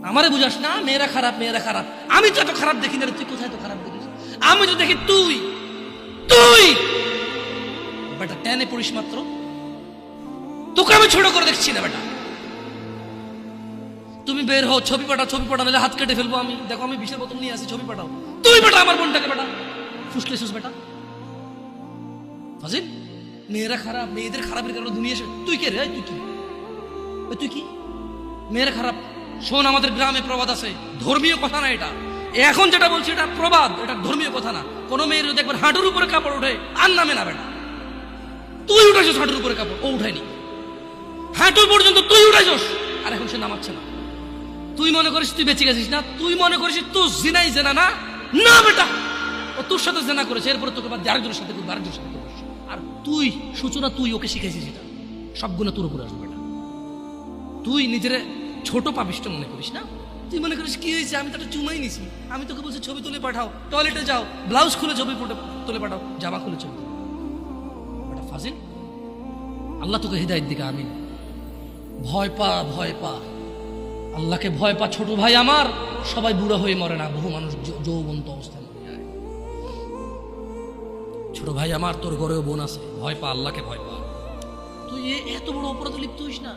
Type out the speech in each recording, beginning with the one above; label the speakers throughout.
Speaker 1: আমারে বুঝাস না মেয়েরা খারাপ মেয়েরা খারাপ। আমি তো এত খারাপ দেখি না, তুই কোথায় তো খারাপ দেখিস? আমি তো দেখি তুই তুই বেটা টেনে পড়িস মাত্র, তোকে আমি ছোট করে দেখছি না বেটা। তুমি বের হও, ছবি পাঠাও, ছবি পাঠাও, নাহলে হাত কেটে ফেলবো আমি। দেখো আমি বিষের বোতল নিয়ে আসি, ছবি পাঠাও। তুই বেটা আমার বোনটাকে বেটা ফুসলেছিস বেটা ফাজিল। মেয়েরা খারাপ, মেয়েদের খারাপের কারণে দুনিয়া। তুই কে রে? তুই কি? তুই কি? মেয়েরা খারাপ? শোন, আমাদের গ্রামে প্রবাদ আছে, ধর্মীয় কথা না এটা। এখন যেটা বলছি এটা প্রবাদ, এটা ধর্মীয় কথা না। কোনো মেয়ের যদি একবার হাঁটুর উপরে কাপড় ওঠে আর নামে না বেটা। তুই উঠাইছিস হাঁটুর উপরে কাপড়, ও উঠায়নি। হাঁটু পর্যন্ত তুই উঠাইছিস, আর এখন সে নামাচ্ছে না। তুই মনে করিস তুই বেঁচে গেছিস না? তুই মনে করিস তুই জিনাই জেনা না? না বেটা, ও তোর সাথে জেনা করেছে, এরপরে তোকে বাদ আরেকজনের সাথে করবো, আরেকজনের সাথে করবো। আর তুই সূচনা, তুই ওকে শিখাইছিস, এটা সব গুণা তোর উপরে আসবে বেটা। তুই নিজের ছোট পাপিষ্ট মনে করিস না? তুই মনে করিস কি হয়েছে, আমি তো একটা চুমাই নিছি। আমি তোকে বলছি ছবি তুলে পাঠাও, টয়লেটে যাও, ব্লাউজ খুলে ছবি তুলে পাঠাও, জামা খুলে ছবি বেটা ফাজিল। আল্লাহ তোকে হৃদায়ত দিকে আমিন। ভয় পা, ভয় পা, আল্লাহকে ভয় পা ছোট ভাই আমার। সবাই বুড়া হয়ে মরে না, বহু মানুষ যৌবন্ত অবস্থায় মরে যায়। ছোট ভাই আমার, তোর ঘরেও বোন আছে, ভয় পা, আল্লাহকে ভয় পা। তুই এত বড় অপরাধ লিপ্ত হইস না।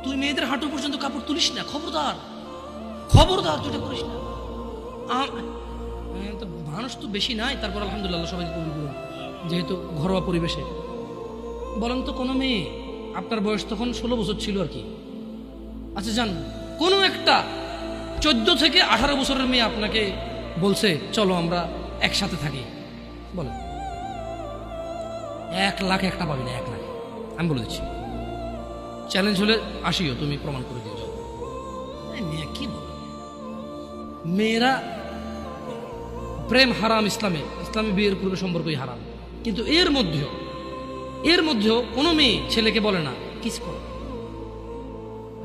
Speaker 1: তুই মেয়েদের হাঁটু পর্যন্ত কাপড় তুলিস না, খবরদার খবরদার, তুই এটা করিস না। তো মানুষ তো বেশি নাই, তারপর আলহামদুলিল্লাহ সবাইকে কবুল করুন, যেহেতু ঘরোয়া পরিবেশে। বলেন তো কোনো মেয়ে, আপনার বয়স তখন 16 বছর ছিল আর কি, আচ্ছা যান, কোনো একটা 14 থেকে 18 বছরের মেয়ে আপনাকে বলছে চলো আমরা একসাথে থাকি, বলেন 1 লাখ একটা পাবি না, 1 লাখ। আমি বলে দিচ্ছি, চ্যালেঞ্জ হলে আসিও, তুমি প্রমাণ করে দিয়ে যাও। মেয়ে কি বলো, মেয়েরা প্রেম হারাম ইসলামে, ইসলামে বিয়ের পূর্বে সম্পর্কই হারাম। কিন্তু এর মধ্যেও কোনো মেয়ে ছেলেকে বলে না কিস করো,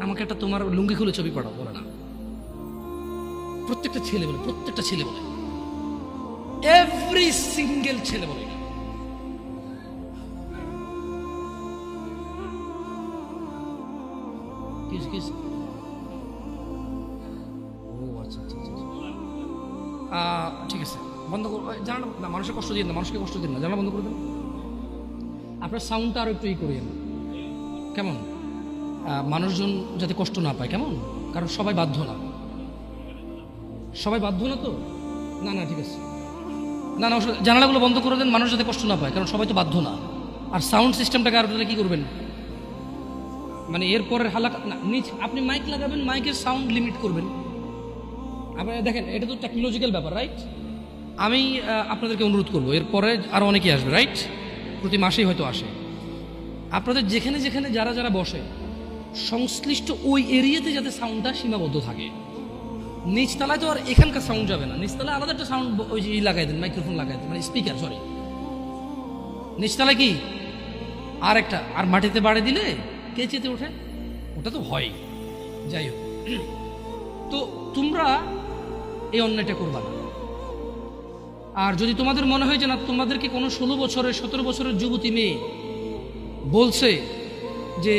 Speaker 1: আমাকে একটা তোমার লুঙ্গি খুলে ছবি পাঠাও, বলে না। প্রত্যেকটা ছেলে বলে, প্রত্যেকটা ছেলে বলে, এভরি সিঙ্গেল ছেলে বলে। ঠিক আছে, বন্ধ করবো, জানালা না, মানুষের কষ্ট দিন না, মানুষকে কষ্ট দিন না, জানালা বন্ধ করে দেন। আপনার সাউন্ডটা আরো একটু করিয়েন, কেমন? মানুষজন যাতে কষ্ট না পায়, কেমন? কারণ সবাই বাধ্য না, সবাই বাধ্য না তো। না না ঠিক আছে, না না, জানালাগুলো বন্ধ করে দেন, মানুষ যাতে কষ্ট না পায়, কারণ সবাই তো বাধ্য না। আর সাউন্ড সিস্টেমটাকে আর কি করবেন, মানে এরপরের হালাকা না, নিচ আপনি মাইক লাগাবেন, মাইকের সাউন্ড লিমিট করবেন। আপনি দেখেন, এটা তো টেকনোলজিক্যাল ব্যাপার, রাইট? আমি আপনাদেরকে অনুরোধ করবো, এরপরে আরও অনেকেই আসবে, রাইট? প্রতি মাসেই হয়তো আসে। আপনাদের যেখানে যেখানে যারা যারা বসে, সংশ্লিষ্ট ওই এরিয়াতে যাতে সাউন্ডটা সীমাবদ্ধ থাকে। নিচতলায় তো আর এখানকার সাউন্ড যাবে না, নিচতলায় আলাদা একটা সাউন্ড ওই যে লাগাই দেন, মাইক্রোফোন লাগাই দেন, মানে স্পিকার, সরি। নিচতলায় কি আর একটা, আর মাটিতে বাড়ি দিলে কে চেতে ওঠে, ওটা তো হয়। যাই হোক, তো তোমরা এই অন্যায়টা করবা না। আর যদি তোমাদের মনে হয় যে না, তোমাদেরকে কোনো 16 বছরের 17 বছরের যুবতী মেয়ে বলছে যে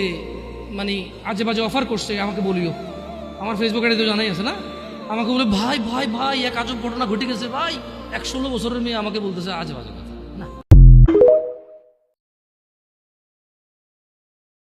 Speaker 1: মানে আজে বাজে অফার করছে, আমাকে বলিও। আমার ফেসবুকে তো জানাই আছে না, আমাকে বলে ভাই ভাই ভাই এক আজব ঘটনা ঘটে গেছে ভাই, 16 বছরের মেয়ে আমাকে বলতেছে আজে বাজে।